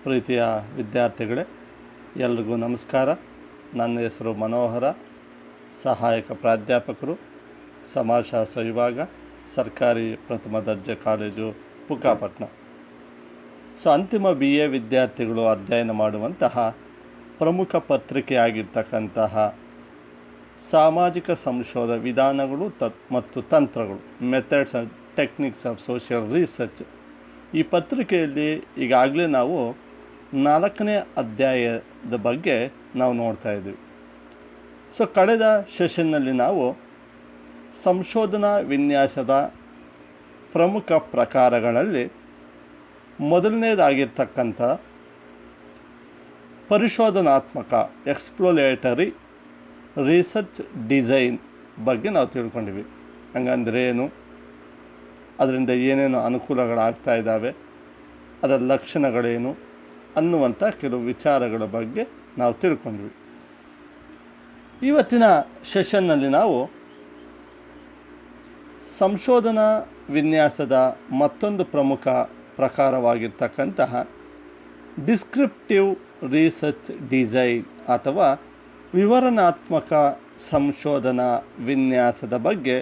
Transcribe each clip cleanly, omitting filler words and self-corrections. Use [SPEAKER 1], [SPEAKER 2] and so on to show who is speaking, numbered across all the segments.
[SPEAKER 1] ಪ್ರೀತಿಯ ವಿದ್ಯಾರ್ಥಿಗಳೇ, ಎಲ್ರಿಗೂ ನಮಸ್ಕಾರ. ನನ್ನ ಹೆಸರು ಮನೋಹರ, ಸಹಾಯಕ ಪ್ರಾಧ್ಯಾಪಕರು, ಸಮಾಜಶಾಸ್ತ್ರ ವಿಭಾಗ, ಸರ್ಕಾರಿ ಪ್ರಥಮ ದರ್ಜೆ ಕಾಲೇಜು ಬುಕ್ಕಾಪಟ್ಟಣ. ಅಂತಿಮ BA ವಿದ್ಯಾರ್ಥಿಗಳು ಅಧ್ಯಯನ ಮಾಡುವಂತಹ ಪ್ರಮುಖ ಪತ್ರಿಕೆಯಾಗಿರ್ತಕ್ಕಂತಹ ಸಾಮಾಜಿಕ ಸಂಶೋಧನಾ ವಿಧಾನಗಳು ಮತ್ತು ತಂತ್ರಗಳು, methods and techniques of social research. ಈ ಪತ್ರಿಕೆಯಲ್ಲಿ ಈಗಾಗಲೇ ನಾವು 4ನೇ ಅಧ್ಯಾಯದ ಬಗ್ಗೆ ನಾವು ನೋಡ್ತಾ ಇದ್ದೀವಿ. ಕಳೆದ ಸೆಷನ್ನಲ್ಲಿ ನಾವು ಸಂಶೋಧನಾ ವಿನ್ಯಾಸದ ಪ್ರಮುಖ ಪ್ರಕಾರಗಳಲ್ಲಿ ಮೊದಲನೇದಾಗಿರ್ತಕ್ಕಂಥ ಪರಿಶೋಧನಾತ್ಮಕ ಎಕ್ಸ್ಪ್ಲೋರೇಟರಿ ರಿಸರ್ಚ್ ಡಿಸೈನ್ ಬಗ್ಗೆ ನಾವು ತಿಳ್ಕೊಂಡಿವಿ. ಹಂಗಂದ್ರೆ ಏನು, ಅದರಿಂದ ಏನೇನು ಅನುಕೂಲಗಳಾಗ್ತಾ ಇದ್ದಾವೆ, ಅದರ ಲಕ್ಷಣಗಳೇನು ಅನ್ನುವಂಥ ಕೆಲವು ವಿಚಾರಗಳ ಬಗ್ಗೆ ನಾವು ತಿಳ್ಕೊಂಡ್ವಿ. ಇವತ್ತಿನ ಸೆಷನ್ನಲ್ಲಿ ನಾವು ಸಂಶೋಧನಾ ವಿನ್ಯಾಸದ ಮತ್ತೊಂದು ಪ್ರಮುಖ ಪ್ರಕಾರವಾಗಿರ್ತಕ್ಕಂತಹ ಡಿಸ್ಕ್ರಿಪ್ಟಿವ್ ರಿಸರ್ಚ್ ಡಿಸೈನ್ ಅಥವಾ ವಿವರಣಾತ್ಮಕ ಸಂಶೋಧನಾ ವಿನ್ಯಾಸದ ಬಗ್ಗೆ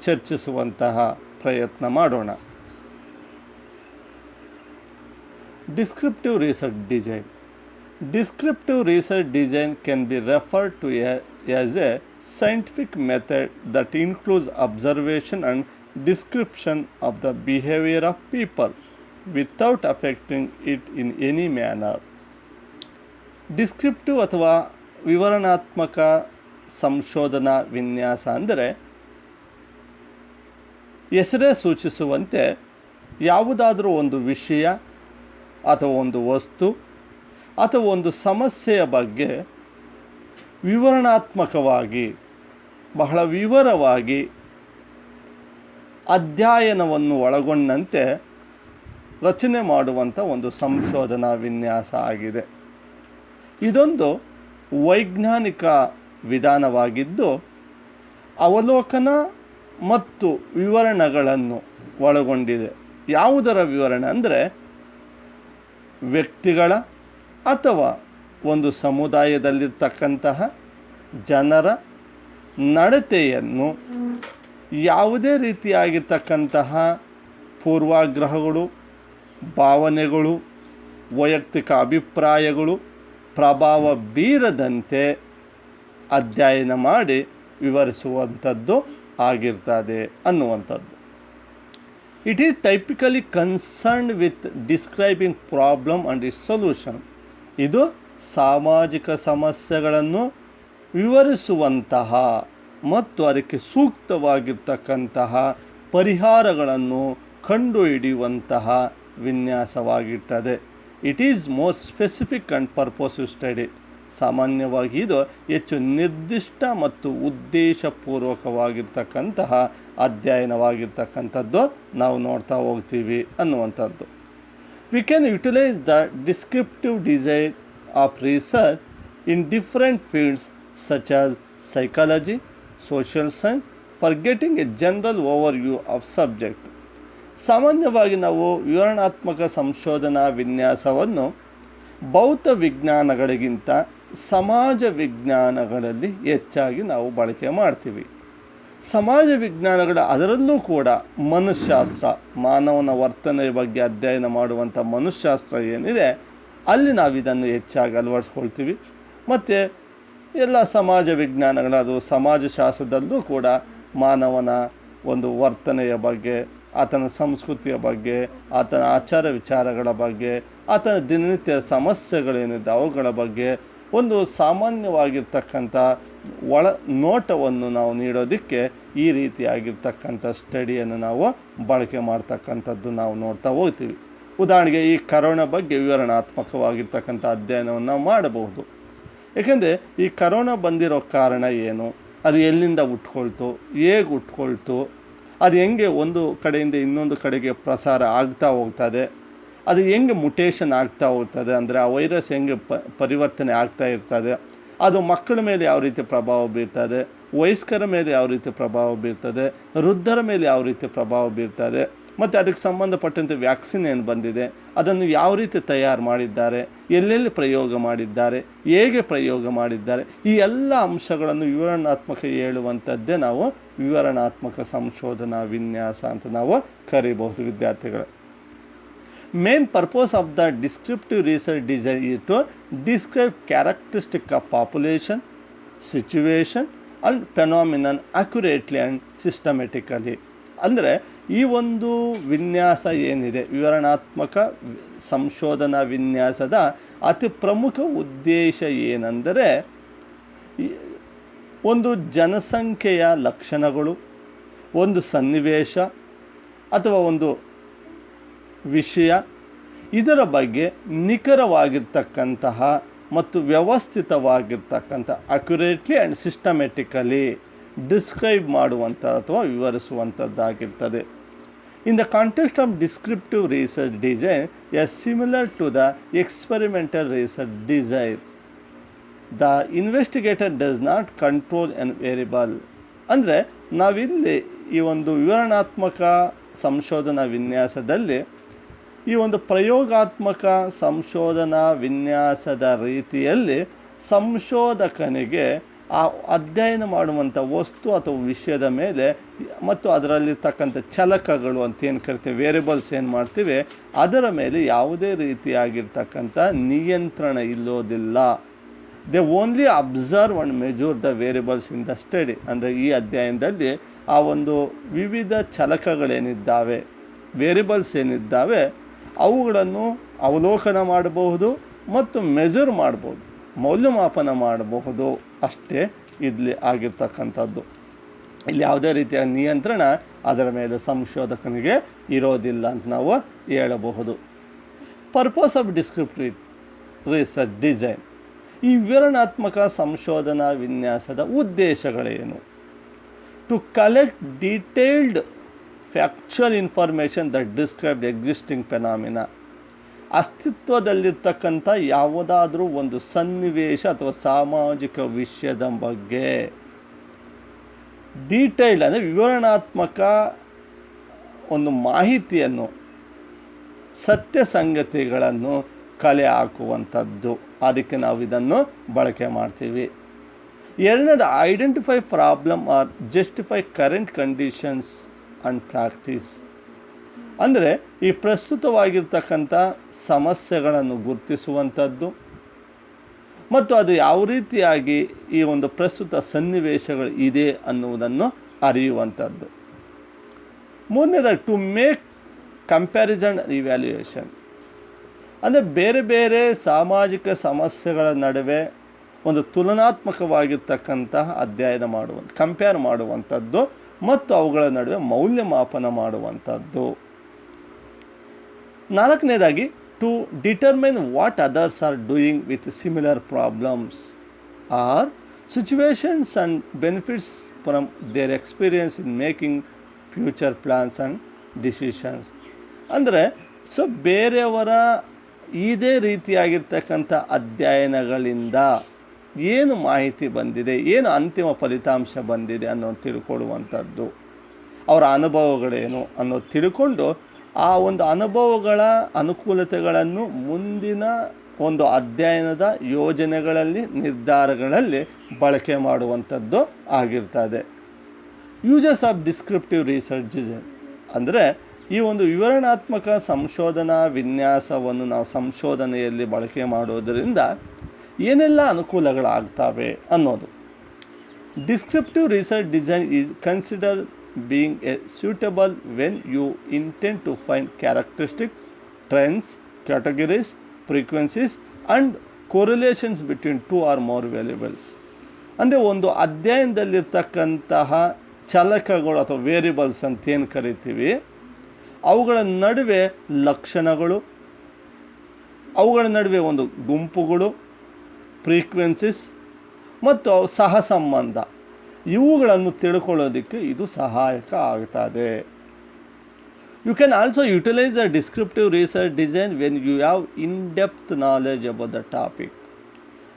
[SPEAKER 1] ಚರ್ಚಿಸುವಂತಹ ಪ್ರಯತ್ನ ಮಾಡೋಣ. Descriptive research design. Descriptive research design can be referred to as a scientific method that includes observation and description of the behavior of people without affecting it in any manner. Descriptive ಅಥವಾ ವಿವರಣಾತ್ಮಕ ಸಂಶೋಧನಾ ವಿನ್ಯಾಸ ಅಂದರೆ ಹೆಸರೇ ಸೂಚಿಸುವಂತೆ ಯಾವುದಾದರೂ ಒಂದು ವಿಷಯ ಅಥವಾ ಒಂದು ವಸ್ತು ಅಥವಾ ಒಂದು ಸಮಸ್ಯೆಯ ಬಗ್ಗೆ ವಿವರಣಾತ್ಮಕವಾಗಿ ಬಹಳ ವಿವರವಾಗಿ ಅಧ್ಯಯನವನ್ನು ಒಳಗೊಂಡಂತೆ ರಚನೆ ಮಾಡುವಂಥ ಒಂದು ಸಂಶೋಧನಾ ವಿನ್ಯಾಸ ಆಗಿದೆ. ಇದೊಂದು ವೈಜ್ಞಾನಿಕ ವಿಧಾನವಾಗಿದ್ದು ಅವಲೋಕನ ಮತ್ತು ವಿವರಣೆಗಳನ್ನು ಒಳಗೊಂಡಿದೆ. ಯಾವುದರ ವಿವರಣೆ ಅಂದರೆ ವ್ಯಕ್ತಿಗಳ ಅಥವಾ ಒಂದು ಸಮುದಾಯದಲ್ಲಿರ್ತಕ್ಕಂತಹ ಜನರ ನಡತೆಯನ್ನು ಯಾವುದೇ ರೀತಿಯಾಗಿರ್ತಕ್ಕಂತಹ ಪೂರ್ವಾಗ್ರಹಗಳು, ಭಾವನೆಗಳು, ವೈಯಕ್ತಿಕ ಅಭಿಪ್ರಾಯಗಳು ಪ್ರಭಾವ ಬೀರದಂತೆ ಅಧ್ಯಯನ ಮಾಡಿ ವಿವರಿಸುವಂಥದ್ದು ಆಗಿರ್ತದೆ ಅನ್ನುವಂಥದ್ದು. It is typically concerned with describing problem and its solution. ಇದು ಸಾಮಾಜಿಕ ಸಮಸ್ಯೆಗಳನ್ನು ವಿವರಿಸುವಂತಹ ಮತ್ತು ಅದಕ್ಕೆ ಸೂಕ್ತವಾಗಿರ್ತಕ್ಕಂತಹ ಪರಿಹಾರಗಳನ್ನು ಕಂಡುಹಿಡಿಯುವಂತಹ ವಿನ್ಯಾಸವಾಗಿರ್ತದೆ. It is more specific and purposive study. ಸಾಮಾನ್ಯವಾಗಿ ಇದು ಹೆಚ್ಚು ನಿರ್ದಿಷ್ಟ ಮತ್ತು ಉದ್ದೇಶಪೂರ್ವಕವಾಗಿರ್ತಕ್ಕಂತಹ ಅಧ್ಯಯನವಾಗಿರ್ತಕ್ಕಂಥದ್ದು ನಾವು ನೋಡ್ತಾ ಹೋಗ್ತೀವಿ ಅನ್ನುವಂಥದ್ದು. We can utilise the descriptive design of research in different fields such as psychology, social science for getting A general over view of subject. ಸಾಮಾನ್ಯವಾಗಿ ನಾವು ವಿವರಣಾತ್ಮಕ ಸಂಶೋಧನಾ ವಿನ್ಯಾಸವನ್ನು ಭೌತ ವಿಜ್ಞಾನಗಳಿಗಿಂತ ಸಮಾಜ ವಿಜ್ಞಾನಗಳಲ್ಲಿ ಹೆಚ್ಚಾಗಿ ನಾವು ಬಳಕೆ ಮಾಡ್ತೀವಿ. ಸಮಾಜ ವಿಜ್ಞಾನಗಳ ಅದರಲ್ಲೂ ಕೂಡ ಮನಃಶಾಸ್ತ್ರ, ಮಾನವನ ವರ್ತನೆಯ ಬಗ್ಗೆ ಅಧ್ಯಯನ ಮಾಡುವಂಥ ಮನಃಶಾಸ್ತ್ರ ಏನಿದೆ ಅಲ್ಲಿ ನಾವು ಇದನ್ನು ಹೆಚ್ಚಾಗಿ ಅಳವಡಿಸ್ಕೊಳ್ತೀವಿ. ಮತ್ತು ಎಲ್ಲ ಸಮಾಜ ವಿಜ್ಞಾನಗಳ ಅದು ಸಮಾಜಶಾಸ್ತ್ರದಲ್ಲೂ ಕೂಡ ಮಾನವನ ಒಂದು ವರ್ತನೆಯ ಬಗ್ಗೆ, ಆತನ ಸಂಸ್ಕೃತಿಯ ಬಗ್ಗೆ, ಆತನ ಆಚಾರ ವಿಚಾರಗಳ ಬಗ್ಗೆ, ಆತನ ದಿನನಿತ್ಯ ಸಮಸ್ಯೆಗಳೇನಿದೆ ಅವುಗಳ ಬಗ್ಗೆ ಒಂದು ಸಾಮಾನ್ಯವಾಗಿರ್ತಕ್ಕಂಥ ಒಳ ನೋಟವನ್ನು ನಾವು ನೀಡೋದಕ್ಕೆ ಈ ರೀತಿಯಾಗಿರ್ತಕ್ಕಂಥ ಸ್ಟಡಿಯನ್ನು ನಾವು ಬಳಕೆ ಮಾಡ್ತಕ್ಕಂಥದ್ದು ನಾವು ನೋಡ್ತಾ ಹೋಗ್ತೀವಿ. ಉದಾಹರಣೆಗೆ ಈ ಕರೋನಾ ಬಗ್ಗೆ ವಿವರಣಾತ್ಮಕವಾಗಿರ್ತಕ್ಕಂಥ ಅಧ್ಯಯನವನ್ನು ನಾವು ಮಾಡಬಹುದು. ಏಕೆಂದರೆ ಈ ಕರೋನಾ ಬಂದಿರೋ ಕಾರಣ ಏನು, ಅದು ಎಲ್ಲಿಂದ ಹುಟ್ಕೊಳ್ತು, ಹೇಗೆ ಹುಟ್ಕೊಳ್ತು, ಅದು ಹೆಂಗೆ ಒಂದು ಕಡೆಯಿಂದ ಇನ್ನೊಂದು ಕಡೆಗೆ ಪ್ರಸಾರ ಆಗ್ತಾ ಹೋಗ್ತದೆ, ಅದು ಹೆಂಗೆ ಮುಟೇಷನ್ ಆಗ್ತಾ ಹೋಗ್ತದೆ, ಅಂದರೆ ಆ ವೈರಸ್ ಹೆಂಗೆ ಪರಿವರ್ತನೆ ಆಗ್ತಾ ಇರ್ತದೆ, ಅದು ಮಕ್ಕಳ ಮೇಲೆ ಯಾವ ರೀತಿ ಪ್ರಭಾವ ಬೀರ್ತದೆ, ವಯಸ್ಕರ ಮೇಲೆ ಯಾವ ರೀತಿ ಪ್ರಭಾವ ಬೀರ್ತದೆ, ವೃದ್ಧರ ಮೇಲೆ ಯಾವ ರೀತಿ ಪ್ರಭಾವ ಬೀರ್ತದೆ, ಮತ್ತು ಅದಕ್ಕೆ ಸಂಬಂಧಪಟ್ಟಂತೆ ವ್ಯಾಕ್ಸಿನ್ ಏನು ಬಂದಿದೆ, ಅದನ್ನು ಯಾವ ರೀತಿ ತಯಾರು ಮಾಡಿದ್ದಾರೆ, ಎಲ್ಲೆಲ್ಲಿ ಪ್ರಯೋಗ ಮಾಡಿದ್ದಾರೆ, ಹೇಗೆ ಪ್ರಯೋಗ ಮಾಡಿದ್ದಾರೆ, ಈ ಎಲ್ಲ ಅಂಶಗಳನ್ನು ವಿವರಣಾತ್ಮಕ ಹೇಳುವಂಥದ್ದೇ ನಾವು ವಿವರಣಾತ್ಮಕ ಸಂಶೋಧನಾ ವಿನ್ಯಾಸ ಅಂತ ನಾವು ಕರಿಬಹುದು ವಿದ್ಯಾರ್ಥಿಗಳು. Main purpose of the descriptive research design is to describe characteristic of population, situation and phenomenon accurately and systematically. ಅಂದರೆ ಈ ಒಂದು ವಿನ್ಯಾಸ ಏನಿದೆ, ವಿವರಣಾತ್ಮಕ ಸಂಶೋಧನಾ ವಿನ್ಯಾಸದ ಅತಿ ಪ್ರಮುಖ ಉದ್ದೇಶ ಏನೆಂದರೆ, ಒಂದು ಜನಸಂಖ್ಯೆಯ ಲಕ್ಷಣಗಳು, ಒಂದು ಸನ್ನಿವೇಶ ಅಥವಾ ಒಂದು ವಿಷಯ, ಇದರ ಬಗ್ಗೆ ನಿಖರವಾಗಿರ್ತಕ್ಕಂತಹ ಮತ್ತು ವ್ಯವಸ್ಥಿತವಾಗಿರ್ತಕ್ಕಂಥ ಅಕ್ಯುರೇಟ್ಲಿ ಆ್ಯಂಡ್ ಸಿಸ್ಟಮೆಟಿಕಲಿ ಡಿಸ್ಕ್ರೈಬ್ ಮಾಡುವಂಥ ಅಥವಾ ವಿವರಿಸುವಂಥದ್ದಾಗಿರ್ತದೆ. In the context of descriptive research design as similar to the experimental research design, the investigator does not control an variable. ಅಂದರೆ ನಾವಿಲ್ಲಿ ಈ ಒಂದು ವಿವರಣಾತ್ಮಕ ಸಂಶೋಧನಾ ವಿನ್ಯಾಸದಲ್ಲಿ ಈ ಒಂದು ಪ್ರಯೋಗಾತ್ಮಕ ಸಂಶೋಧನಾ ವಿನ್ಯಾಸದ ರೀತಿಯಲ್ಲಿ ಸಂಶೋಧಕನಿಗೆ ಆ ಅಧ್ಯಯನ ಮಾಡುವಂಥ ವಸ್ತು ಅಥವಾ ವಿಷಯದ ಮೇಲೆ ಮತ್ತು ಅದರಲ್ಲಿರ್ತಕ್ಕಂಥ ಚಲಕಗಳು ಅಂತ ಏನು ಕರಿತೀವಿ, ವೇರಿಯಬಲ್ಸ್ ಏನು ಮಾಡ್ತೀವಿ, ಅದರ ಮೇಲೆ ಯಾವುದೇ ರೀತಿಯಾಗಿರ್ತಕ್ಕಂಥ ನಿಯಂತ್ರಣ ಇಲ್ಲೋದಿಲ್ಲ. They only observe and measure the variables in the study. ಅಂದರೆ ಈ ಅಧ್ಯಯನದಲ್ಲಿ ಆ ಒಂದು ವಿವಿಧ ಚಲಕಗಳೇನಿದ್ದಾವೆ, ವೇರಿಯಬಲ್ಸ್ ಏನಿದ್ದಾವೆ, ಅವುಗಳನ್ನು ಅವಲೋಕನ ಮಾಡಬಹುದು ಮತ್ತು ಮೆಜರ್ ಮಾಡ್ಬೋದು, ಮೌಲ್ಯಮಾಪನ ಮಾಡಬಹುದು. ಅಷ್ಟೇ ಇಲ್ಲಿ ಆಗಿರ್ತಕ್ಕಂಥದ್ದು. ಇಲ್ಲಿ ಯಾವುದೇ ರೀತಿಯ ನಿಯಂತ್ರಣ ಅದರ ಮೇಲೆ ಸಂಶೋಧಕನಿಗೆ ಇರೋದಿಲ್ಲ ಅಂತ ನಾವು ಹೇಳಬಹುದು. Purpose of descriptive research design, ಈ ವಿವರಣಾತ್ಮಕ ಸಂಶೋಧನಾ ವಿನ್ಯಾಸದ ಉದ್ದೇಶಗಳೇನು? To collect detailed factual information that describe existing phenomena. ಅಸ್ತಿತ್ವದಲ್ಲಿರ್ತಕ್ಕಂಥ ಯಾವುದಾದ್ರೂ ಒಂದು ಸನ್ನಿವೇಶ ಅಥವಾ ಸಾಮಾಜಿಕ ವಿಷಯದ ಬಗ್ಗೆ ಡೀಟೇಲ್ಡ್ ಅಂದರೆ ವಿವರಣಾತ್ಮಕ ಒಂದು ಮಾಹಿತಿಯನ್ನು, ಸತ್ಯ ಸಂಗತಿಗಳನ್ನು ಕಲೆ ಹಾಕುವಂಥದ್ದು. ಅದಕ್ಕೆ ನಾವು ಇದನ್ನು ಬಳಕೆ ಮಾಡ್ತೀವಿ. ಎರಡನೇದು identify problem or justify current conditions and practice. ಅಂದರೆ ಈ ಪ್ರಸ್ತುತವಾಗಿರ್ತಕ್ಕಂಥ ಸಮಸ್ಯೆಗಳನ್ನು ಗುರುತಿಸುವಂಥದ್ದು ಮತ್ತು ಅದು ಯಾವ ರೀತಿಯಾಗಿ ಈ ಒಂದು ಪ್ರಸ್ತುತ ಸನ್ನಿವೇಶಗಳು ಇದೆ ಅನ್ನುವುದನ್ನು ಅರಿಯುವಂಥದ್ದು. ಮೂರನೇದಾಗಿ ಟು ಮೇಕ್ ಕಂಪ್ಯಾರಿಸನ್ ಇವ್ಯಾಲ್ಯೂಯೇಷನ್, ಅಂದರೆ ಬೇರೆ ಬೇರೆ ಸಾಮಾಜಿಕ ಸಮಸ್ಯೆಗಳ ನಡುವೆ ಒಂದು ತುಲನಾತ್ಮಕವಾಗಿರ್ತಕ್ಕಂತಹ ಅಧ್ಯಯನ ಕಂಪೇರ್ ಮಾಡುವಂಥದ್ದು ಮತ್ತು ಅವುಗಳ ನಡುವೆ ಮೌಲ್ಯಮಾಪನ ಮಾಡುವಂಥದ್ದು. ನಾಲ್ಕನೇದಾಗಿ to determine what others are doing with similar problems or situations and benefits from their experience in making future plans and decisions. ಅಂದರೆ ಬೇರೆಯವರ ಇದೇ ರೀತಿಯಾಗಿರ್ತಕ್ಕಂಥ ಅಧ್ಯಯನಗಳಿಂದ ಏನು ಮಾಹಿತಿ ಬಂದಿದೆ, ಏನು ಅಂತಿಮ ಫಲಿತಾಂಶ ಬಂದಿದೆ ಅನ್ನೋದು ತಿಳ್ಕೊಳ್ಳುವಂಥದ್ದು, ಅವರ ಅನುಭವಗಳೇನು ಅನ್ನೋದು ತಿಳ್ಕೊಂಡು ಆ ಒಂದು ಅನುಭವಗಳ ಅನುಕೂಲತೆಗಳನ್ನು ಮುಂದಿನ ಒಂದು ಅಧ್ಯಯನದ ಯೋಜನೆಗಳಲ್ಲಿ, ನಿರ್ಧಾರಗಳಲ್ಲಿ ಬಳಕೆ ಮಾಡುವಂಥದ್ದು ಆಗಿರ್ತದೆ. Uses of descriptive research design ಅಂದರೆ ಈ ಒಂದು ವಿವರಣಾತ್ಮಕ ಸಂಶೋಧನಾ ವಿನ್ಯಾಸವನ್ನು ನಾವು ಸಂಶೋಧನೆಯಲ್ಲಿ ಬಳಕೆ ಮಾಡೋದರಿಂದ ಏನೆಲ್ಲ ಅನುಕೂಲಗಳಾಗ್ತವೆ ಅನ್ನೋದು. Descriptive research design is consider being a suitable when you intend to find characteristics, trends, categories, frequencies and correlations between two or more variables. ಅಂದರೆ ಒಂದು ಅಧ್ಯಯನದಲ್ಲಿರ್ತಕ್ಕಂತಹ ಚಲಕಗಳು ಅಥವಾ ವೇರಿಯಬಲ್ಸ್ ಅಂತ ಏನು ಕರಿತೀವಿ, ಅವುಗಳ ನಡುವೆ ಲಕ್ಷಣಗಳು, ಅವುಗಳ ನಡುವೆ ಒಂದು ಗುಂಪುಗಳು, ಫ್ರೀಕ್ವೆನ್ಸೀಸ್ ಮತ್ತು ಸಹ ಸಂಬಂಧ, ಇವುಗಳನ್ನು ತಿಳ್ಕೊಳ್ಳೋದಕ್ಕೆ ಇದು ಸಹಾಯಕ ಆಗ್ತದೆ. You can also utilise the descriptive research design when you have in depth knowledge about the topic.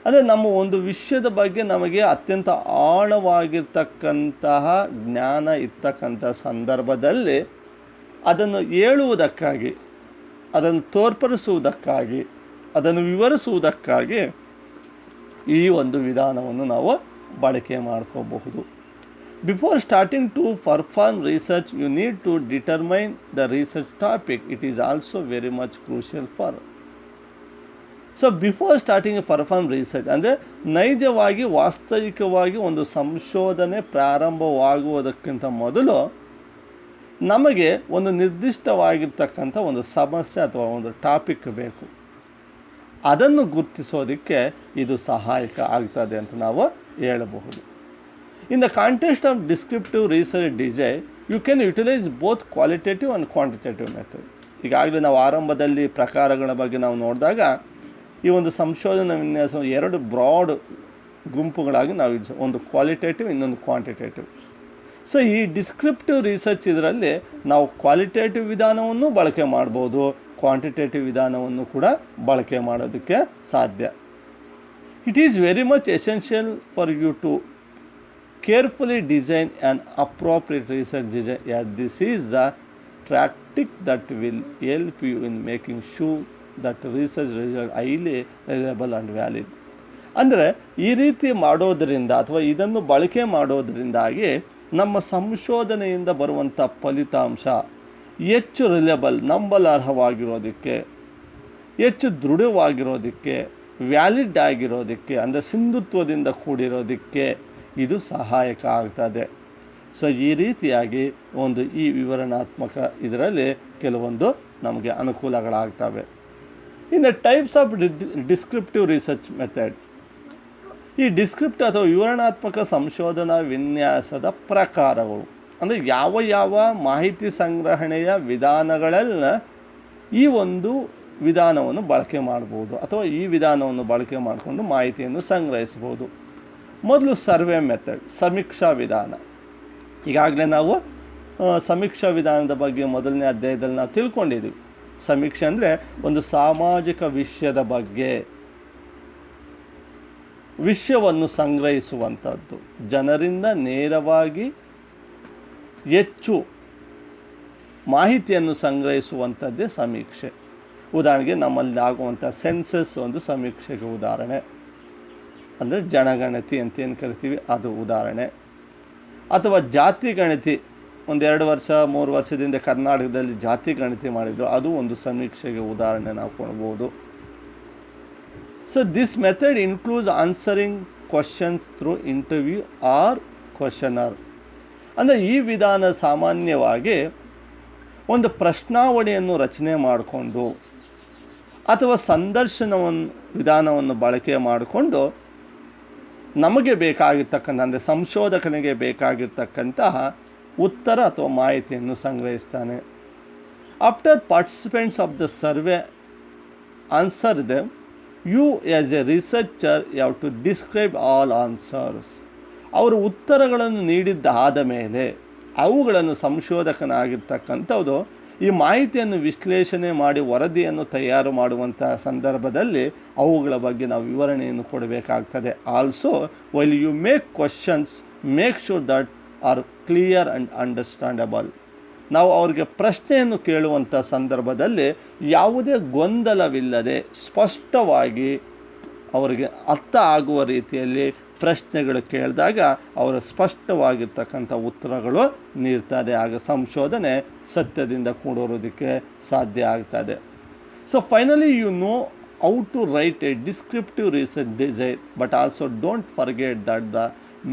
[SPEAKER 1] ಅಂದರೆ ನಮ್ಮ ಒಂದು ವಿಷಯದ ಬಗ್ಗೆ ನಮಗೆ ಅತ್ಯಂತ ಆಳವಾಗಿರ್ತಕ್ಕಂತಹ ಜ್ಞಾನ ಇರ್ತಕ್ಕಂಥ ಸಂದರ್ಭದಲ್ಲಿ ಅದನ್ನು ಹೇಳುವುದಕ್ಕಾಗಿ, ಅದನ್ನು ತೋರ್ಪಡಿಸುವುದಕ್ಕಾಗಿ, ಅದನ್ನು ವಿವರಿಸುವುದಕ್ಕಾಗಿ ಈ ಒಂದು ವಿಧಾನವನ್ನು ನಾವು ಬಳಕೆ ಮಾಡ್ಕೋಬಹುದು. Before starting to perform research, you need to determine the research topic. It is also very much crucial for. So before starting perform research ಅಂದರೆ ನೈಜವಾಗಿ ವಾಸ್ತವಿಕವಾಗಿ ಒಂದು ಸಂಶೋಧನೆ ಪ್ರಾರಂಭವಾಗುವುದಕ್ಕಿಂತ ಮೊದಲು ನಮಗೆ ಒಂದು ನಿರ್ದಿಷ್ಟವಾಗಿರ್ತಕ್ಕಂಥ ಒಂದು ಸಮಸ್ಯೆ ಅಥವಾ ಒಂದು ಟಾಪಿಕ್ ಬೇಕು. ಅದನ್ನು ಗುರುತಿಸೋದಕ್ಕೆ ಇದು ಸಹಾಯಕ ಆಗ್ತದೆ ಅಂತ ನಾವು ಹೇಳಬಹುದು. In the context of descriptive research design you can utilise both qualitative and quantitative method. ಈಗಾಗಲೇ ನಾವು ಆರಂಭದಲ್ಲಿ ಪ್ರಕಾರಗಳ ಬಗ್ಗೆ ನಾವು ನೋಡಿದಾಗ ಈ ಒಂದು ಸಂಶೋಧನಾ ವಿನ್ಯಾಸ 2 ಬ್ರಾಡ್ ಗುಂಪುಗಳಾಗಿ ನಾವು ಒಂದು ಕ್ವಾಲಿಟೇಟಿವ್, ಇನ್ನೊಂದು ಕ್ವಾಂಟಿಟೇಟಿವ್. ಸೊ ಈ ಡಿಸ್ಕ್ರಿಪ್ಟಿವ್ ರಿಸರ್ಚ್ ಇದರಲ್ಲಿ ನಾವು ಕ್ವಾಲಿಟೇಟಿವ್ ವಿಧಾನವನ್ನು ಬಳಕೆ ಮಾಡ್ಬೋದು, ಕ್ವಾಂಟಿಟೇಟಿವ್ ವಿಧಾನವನ್ನು ಕೂಡ ಬಳಕೆ ಮಾಡೋದಕ್ಕೆ ಸಾಧ್ಯ. It is very much essential for you to carefully design an appropriate research design, as this is the tactic that will help you in making sure that research result highly reliable and valid. ಅಂದರೆ ಈ ರೀತಿ ಮಾಡೋದರಿಂದ ಅಥವಾ ಇದನ್ನು ಬಳಕೆ ಮಾಡೋದರಿಂದಾಗಿ ನಮ್ಮ ಸಂಶೋಧನೆಯಿಂದ ಬರುವಂಥ ಫಲಿತಾಂಶ ಹೆಚ್ಚು ರಿಲಯಬಲ್, ನಂಬಲಾರ್ಹವಾಗಿರೋದಕ್ಕೆ, ಹೆಚ್ಚು ದೃಢವಾಗಿರೋದಕ್ಕೆ, ವ್ಯಾಲಿಡ್ ಆಗಿರೋದಕ್ಕೆ, ಅಂದರೆ ಸಿಂಧುತ್ವದಿಂದ ಕೂಡಿರೋದಕ್ಕೆ ಇದು ಸಹಾಯಕ ಆಗ್ತದೆ. ಸೊ ಈ ರೀತಿಯಾಗಿ ಈ ವಿವರಣಾತ್ಮಕ ಇದರಲ್ಲಿ ಕೆಲವೊಂದು ನಮಗೆ ಅನುಕೂಲಗಳಾಗ್ತವೆ. In the types of descriptive research method, ಈ ಡಿಸ್ಕ್ರಿಪ್ಟ್ ಅಥವಾ ವಿವರಣಾತ್ಮಕ ಸಂಶೋಧನಾ ವಿನ್ಯಾಸದ ಪ್ರಕಾರಗಳು ಅಂದರೆ ಯಾವ ಮಾಹಿತಿ ಸಂಗ್ರಹಣೆಯ ವಿಧಾನಗಳೆಲ್ಲ ಈ ಒಂದು ವಿಧಾನವನ್ನು ಬಳಕೆ ಮಾಡ್ಬೋದು ಅಥವಾ ಈ ವಿಧಾನವನ್ನು ಬಳಕೆ ಮಾಡಿಕೊಂಡು ಮಾಹಿತಿಯನ್ನು ಸಂಗ್ರಹಿಸ್ಬೋದು. ಮೊದಲು ಸರ್ವೆ ಮೆಥಡ್, ಸಮೀಕ್ಷಾ ವಿಧಾನ. ಈಗಾಗಲೇ ನಾವು ಸಮೀಕ್ಷಾ ವಿಧಾನದ ಬಗ್ಗೆ ಮೊದಲನೇ ಅಧ್ಯಾಯದಲ್ಲಿ ನಾವು ತಿಳ್ಕೊಂಡಿದ್ದೀವಿ. ಸಮೀಕ್ಷೆ ಅಂದರೆ ಒಂದು ಸಾಮಾಜಿಕ ವಿಷಯದ ಬಗ್ಗೆ ವಿಷಯವನ್ನು ಸಂಗ್ರಹಿಸುವಂಥದ್ದು, ಜನರಿಂದ ನೇರವಾಗಿ ಹೆಚ್ಚು ಮಾಹಿತಿಯನ್ನು ಸಂಗ್ರಹಿಸುವಂಥದ್ದೇ ಸಮೀಕ್ಷೆ. ಉದಾಹರಣೆಗೆ ನಮ್ಮಲ್ಲಿ ಆಗುವಂಥ ಸೆನ್ಸಸ್ ಒಂದು ಸಮೀಕ್ಷೆಗೆ ಉದಾಹರಣೆ, ಅಂದರೆ ಜನಗಣತಿ ಅಂತ ಏನು ಕರಿತೀವಿ ಅದು ಉದಾಹರಣೆ. ಅಥವಾ ಜಾತಿ ಗಣತಿ, 1-2 ವರ್ಷ 3 ವರ್ಷದಿಂದ ಕರ್ನಾಟಕದಲ್ಲಿ ಜಾತಿ ಗಣತಿ ಮಾಡಿದ್ರು, ಅದು ಒಂದು ಸಮೀಕ್ಷೆಗೆ ಉದಾಹರಣೆ ನಾವು ಕೊಡ್ಬೋದು. So this method includes answering questions through interview or questionnaire. ಅಂದರೆ ಈ ವಿಧಾನ ಸಾಮಾನ್ಯವಾಗಿ ಒಂದು ಪ್ರಶ್ನಾವಳಿಯನ್ನು ರಚನೆ ಮಾಡಿಕೊಂಡು ಅಥವಾ ವಿಧಾನವನ್ನು ಬಳಕೆ ಮಾಡಿಕೊಂಡು ನಮಗೆ ಬೇಕಾಗಿರ್ತಕ್ಕಂಥ, ಅಂದರೆ ಸಂಶೋಧಕನಿಗೆ ಬೇಕಾಗಿರ್ತಕ್ಕಂತಹ ಉತ್ತರ ಅಥವಾ ಮಾಹಿತಿಯನ್ನು ಸಂಗ್ರಹಿಸ್ತಾನೆ. After participants of the survey answer them, you as a researcher you have to describe all answers. ಅವರು ಉತ್ತರಗಳನ್ನು ನೀಡಿದ್ದಾದ ಮೇಲೆ ಅವುಗಳನ್ನು ಸಂಶೋಧಕನಾಗಿರ್ತಕ್ಕಂಥದ್ದು ಈ ಮಾಹಿತಿಯನ್ನು ವಿಶ್ಲೇಷಣೆ ಮಾಡಿ ವರದಿಯನ್ನು ತಯಾರು ಮಾಡುವಂಥ ಸಂದರ್ಭದಲ್ಲಿ ಅವುಗಳ ಬಗ್ಗೆ ನಾವು ವಿವರಣೆಯನ್ನು ಕೊಡಬೇಕಾಗ್ತದೆ. Also while you make questions, make sure that are clear and understandable. ನಾವು ಅವರಿಗೆ ಪ್ರಶ್ನೆಯನ್ನು ಕೇಳುವಂಥ ಸಂದರ್ಭದಲ್ಲಿ ಯಾವುದೇ ಗೊಂದಲವಿಲ್ಲದೆ ಸ್ಪಷ್ಟವಾಗಿ ಅವರಿಗೆ ಅರ್ಥ ಆಗುವ ರೀತಿಯಲ್ಲಿ ಪ್ರಶ್ನೆಗಳು ಕೇಳಿದಾಗ ಅವರು ಸ್ಪಷ್ಟವಾಗಿರ್ತಕ್ಕಂಥ ಉತ್ತರಗಳು ನೀಡ್ತಾರೆ. ಆಗ ಸಂಶೋಧನೆ ಸತ್ಯದಿಂದ ಕೂಡೋರೋದಕ್ಕೆ ಸಾಧ್ಯ ಆಗ್ತದೆ. So finally you know how to write a descriptive research design, but also don't forget that the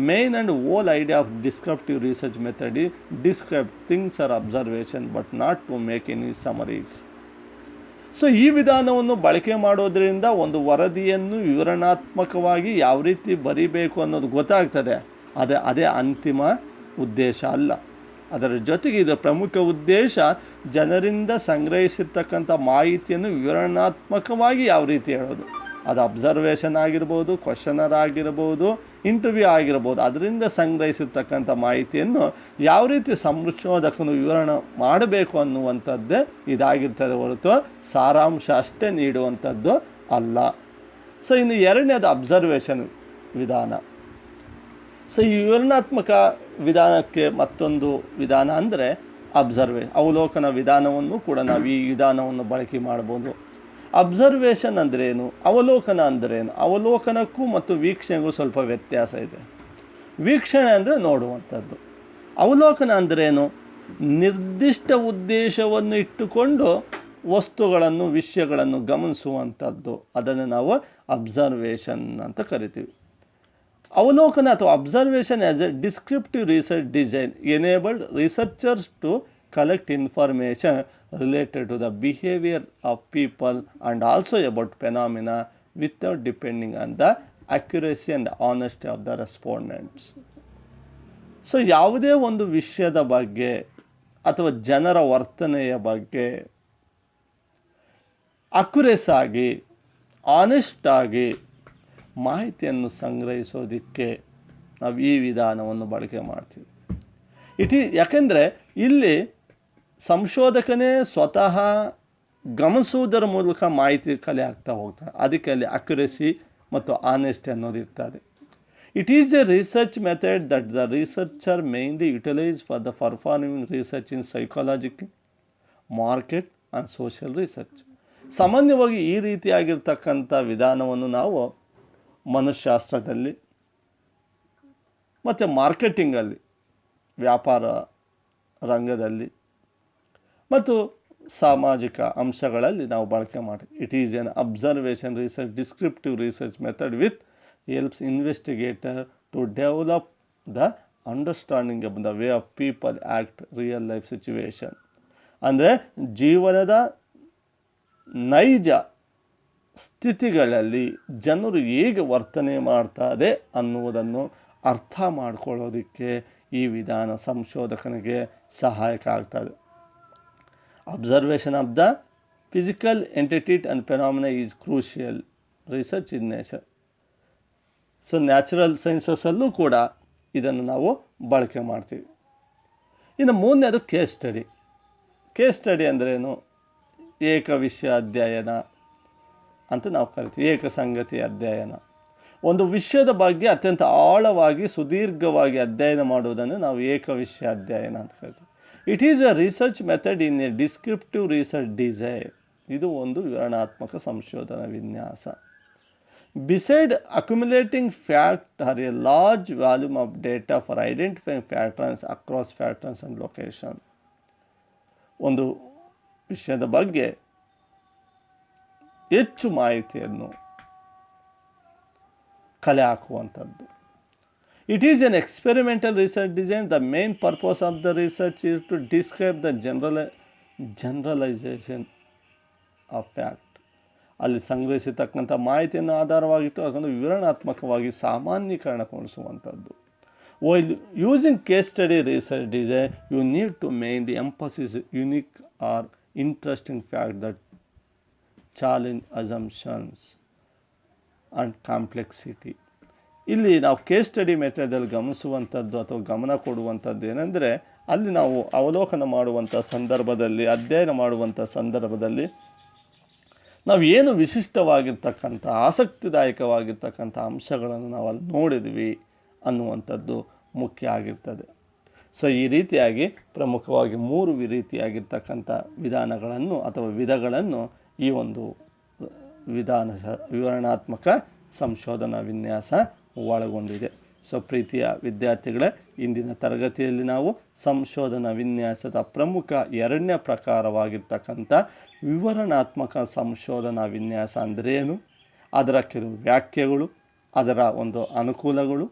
[SPEAKER 1] main and whole idea of descriptive research method is describe things or observation but not to make any summaries. So ಈ ವಿಧಾನವನ್ನು ಬಳಕೆ ಮಾಡೋದರಿಂದ ಒಂದು ವರದಿಯನ್ನು ವಿವರಣಾತ್ಮಕವಾಗಿ ಯಾವ ರೀತಿ ಬರಿಬೇಕು ಅನ್ನೋದು ಗೊತ್ತಾಗ್ತದೆ. ಅದೇ ಅಂತಿಮ ಉದ್ದೇಶ ಅಲ್ಲ. ಅದರ ಜೊತೆಗೆ ಇದರ ಪ್ರಮುಖ ಉದ್ದೇಶ ಜನರಿಂದ ಸಂಗ್ರಹಿಸಿರ್ತಕ್ಕಂಥ ಮಾಹಿತಿಯನ್ನು ವಿವರಣಾತ್ಮಕವಾಗಿ ಯಾವ ರೀತಿ ಹೇಳೋದು. ಅದು ಅಬ್ಸರ್ವೇಷನ್ ಆಗಿರ್ಬೋದು, ಕ್ವಶನರ್ ಆಗಿರ್ಬೋದು, ಇಂಟರ್ವ್ಯೂ ಆಗಿರ್ಬೋದು. ಅದರಿಂದ ಸಂಗ್ರಹಿಸಿರ್ತಕ್ಕಂಥ ಮಾಹಿತಿಯನ್ನು ಯಾವ ರೀತಿ ಸಂಶೋಧಕನು ವಿವರಣೆ ಮಾಡಬೇಕು ಅನ್ನುವಂಥದ್ದೇ ಇದಾಗಿರ್ತದೆ ಹೊರತು ಸಾರಾಂಶ ಅಷ್ಟೇ ನೀಡುವಂಥದ್ದು ಅಲ್ಲ. ಸೊ ಇನ್ನು ಎರಡನೇದು ಅಬ್ಸರ್ವೇಷನ್ ವಿಧಾನ. ಸೊ ಈ ವಿವರಣಾತ್ಮಕ ವಿಧಾನಕ್ಕೆ ಮತ್ತೊಂದು ವಿಧಾನ ಅಂದರೆ ಅವಲೋಕನ ವಿಧಾನವನ್ನು ಕೂಡ ನಾವು ಈ ವಿಧಾನವನ್ನು ಬಳಕೆ ಮಾಡ್ಬೋದು. ಅಬ್ಸರ್ವೇಷನ್ ಅಂದ್ರೇನು, ಅವಲೋಕನ ಅಂದ್ರೇನು? ಅವಲೋಕನಕ್ಕೂ ಮತ್ತು ವೀಕ್ಷಣೆಗೂ ಸ್ವಲ್ಪ ವ್ಯತ್ಯಾಸ ಇದೆ. ವೀಕ್ಷಣೆ ಅಂದರೆ ನೋಡುವಂಥದ್ದು. ಅವಲೋಕನ ಅಂದ್ರೇನು? ನಿರ್ದಿಷ್ಟ ಉದ್ದೇಶವನ್ನು ಇಟ್ಟುಕೊಂಡು ವಸ್ತುಗಳನ್ನು, ವಿಷಯಗಳನ್ನು ಗಮನಿಸುವಂಥದ್ದು. ಅದನ್ನು ನಾವು ಅಬ್ಸರ್ವೇಷನ್ ಅಂತ ಕರಿತೀವಿ. ಅವಲೋಕನ ಅಥವಾ observation as a descriptive research design enabled researchers to collect information related to the behavior of people and also about phenomena without depending on the accuracy and honesty of the respondents. So ಯಾವುದೇ ಒಂದು ವಿಷಯದ ಬಗ್ಗೆ ಅಥವಾ ಜನರ ವರ್ತನೆಯ ಬಗ್ಗೆ ಅಕ್ಯುರೇಸ್ ಆಗಿ, honest ಆಗಿ ಮಾಹಿತಿಯನ್ನು ಸಂಗ್ರಹಿಸೋದಕ್ಕೆ ನಾವು ಈ ವಿಧಾನವನ್ನು ಬಳಕೆ ಮಾಡ್ತೀವಿ. ಯಾಕೆಂದರೆ ಇಲ್ಲಿ ಸಂಶೋಧಕನೇ ಸ್ವತಃ ಗಮನಿಸುವುದರ ಮೂಲಕ ಮಾಹಿತಿ ಕಲೆ ಆಗ್ತಾ ಹೋಗ್ತಾರೆ. ಅದಕ್ಕೆ ಅಲ್ಲಿ ಅಕ್ಯುರೇಸಿ ಮತ್ತು ಆನೆಸ್ಟಿ ಅನ್ನೋದು ಇರ್ತದೆ. It is a research method that the researcher mainly utilise for the performing research in psychological, market and social research. ಸಾಮಾನ್ಯವಾಗಿ ಈ ರೀತಿಯಾಗಿರ್ತಕ್ಕಂಥ ವಿಧಾನವನ್ನು ನಾವು ಮನಃಶಾಸ್ತ್ರದಲ್ಲಿ ಮತ್ತು ಮಾರ್ಕೆಟಿಂಗಲ್ಲಿ, ವ್ಯಾಪಾರ ರಂಗದಲ್ಲಿ ಮತ್ತು ಸಾಮಾಜಿಕ ಅಂಶಗಳಲ್ಲಿ ನಾವು ಬಳಕೆ ಮಾಡಿ. It is an observation research descriptive research method with helps investigator to develop the understanding of the way of people act real life situation. ಅಂದರೆ ಜೀವನದ ನೈಜ ಸ್ಥಿತಿಗಳಲ್ಲಿ ಜನರು ಹೇಗೆ ವರ್ತನೆ ಮಾಡ್ತಾರೆ ಅನ್ನುವುದನ್ನು ಅರ್ಥ ಮಾಡಿಕೊಳ್ಳೋದಕ್ಕೆ ಈ ವಿಧಾನ ಸಂಶೋಧಕನಿಗೆ ಸಹಾಯಕ ಆಗ್ತದೆ. Observation of the physical entity and phenomena is crucial research in nature. So natural ಸೈನ್ಸಸ್ಸಲ್ಲೂ ಕೂಡ ಇದನ್ನು ನಾವು ಬಳಕೆ ಮಾಡ್ತೀವಿ. ಇನ್ನು ಮೂರನೇದು ಕೇಸ್ ಸ್ಟಡಿ. ಕೇಸ್ ಸ್ಟಡಿ ಅಂದ್ರೇನು? ಏಕ ವಿಷಯ ಅಧ್ಯಯನ ಅಂತ ನಾವು ಕರಿತೀವಿ. ಏಕ ಸಂಗತಿ ಅಧ್ಯಯನ. ಒಂದು ವಿಷಯದ ಬಗ್ಗೆ ಅತ್ಯಂತ ಆಳವಾಗಿ, ಸುದೀರ್ಘವಾಗಿ ಅಧ್ಯಯನ ಮಾಡುವುದನ್ನು ನಾವು ಏಕ ವಿಷಯ ಅಧ್ಯಯನ ಅಂತ ಕರಿತೀವಿ. It is a research method in a descriptive research design. ಇದು ಒಂದು ವಿವರಣಾತ್ಮಕ ಸಂಶೋಧನಾ ವಿನ್ಯಾಸ. Beside accumulating fact or a large volume of data for identifying patterns across patterns and location. ಒಂದು ವಿಷಯದ ಬಗ್ಗೆ ಹೆಚ್ಚು ಮಾಹಿತಿಯನ್ನು ಕಲೆ ಹಾಕುವಂಥದ್ದು. It is an experimental research design. The main purpose of the research is to describe the generalization of fact. ಅಲ್ಲಿ ಸಂಗ್ರಹಿಸಿರ್ತಕ್ಕಂಥ ಮಾಹಿತಿಯನ್ನು ಆಧಾರವಾಗಿಟ್ಟು ಅದನ್ನು ವಿವರಣಾತ್ಮಕವಾಗಿ ಸಾಮಾನ್ಯೀಕರಣಗೊಳಿಸುವಂಥದ್ದು. While using case study research design you need to main the emphasis unique or interesting fact that challenge assumptions and complexity. ಇಲ್ಲಿ ನಾವು case study ಮೆಥಡಲ್ಲಿ ಗಮನಿಸುವಂಥದ್ದು ಅಥವಾ ಗಮನ ಕೊಡುವಂಥದ್ದು ಏನೆಂದರೆ, ಅಲ್ಲಿ ನಾವು ಅವಲೋಕನ ಮಾಡುವಂಥ ಸಂದರ್ಭದಲ್ಲಿ, ಅಧ್ಯಯನ ಮಾಡುವಂಥ ಸಂದರ್ಭದಲ್ಲಿ ನಾವು ಏನು ವಿಶಿಷ್ಟವಾಗಿರ್ತಕ್ಕಂಥ, ಆಸಕ್ತಿದಾಯಕವಾಗಿರ್ತಕ್ಕಂಥ ಅಂಶಗಳನ್ನು ನಾವು ಅಲ್ಲಿ ನೋಡಿದ್ವಿ ಅನ್ನುವಂಥದ್ದು ಮುಖ್ಯ ಆಗಿರ್ತದೆ. ಸೊ ಈ ರೀತಿಯಾಗಿ ಪ್ರಮುಖವಾಗಿ 3 ರೀತಿಯಾಗಿರ್ತಕ್ಕಂಥ ವಿಧಾನಗಳನ್ನು ಅಥವಾ ವಿಧಗಳನ್ನು ಈ ಒಂದು ವಿವರಣಾತ್ಮಕ ಸಂಶೋಧನಾ ವಿನ್ಯಾಸ ಒಳಗೊಂಡಿದೆ. ಸೊ ಪ್ರೀತಿಯ ವಿದ್ಯಾರ್ಥಿಗಳೇ, ಇಂದಿನ ತರಗತಿಯಲ್ಲಿ ನಾವು ಸಂಶೋಧನಾ ವಿನ್ಯಾಸದ ಪ್ರಮುಖ 2ನೇ ಪ್ರಕಾರವಾಗಿರ್ತಕ್ಕಂಥ ವಿವರಣಾತ್ಮಕ ಸಂಶೋಧನಾ ವಿನ್ಯಾಸ ಅಂದ್ರೇನು, ಅದರ ಕೆಲವು ವ್ಯಾಖ್ಯೆಗಳು, ಅದರ ಒಂದು ಅನುಕೂಲಗಳು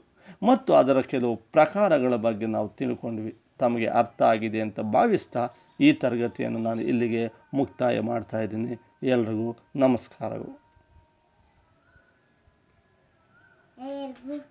[SPEAKER 1] ಮತ್ತು ಅದರ ಕೆಲವು ಪ್ರಕಾರಗಳ ಬಗ್ಗೆ ನಾವು ತಿಳ್ಕೊಂಡ್ವಿ. ತಮಗೆ ಅರ್ಥ ಆಗಿದೆ ಅಂತ ಭಾವಿಸ್ತಾ ಈ ತರಗತಿಯನ್ನು ನಾನು ಇಲ್ಲಿಗೆ ಮುಕ್ತಾಯ ಮಾಡ್ತಾ ಇದ್ದೀನಿ. ಎಲ್ರಿಗೂ ನಮಸ್ಕಾರಗಳು.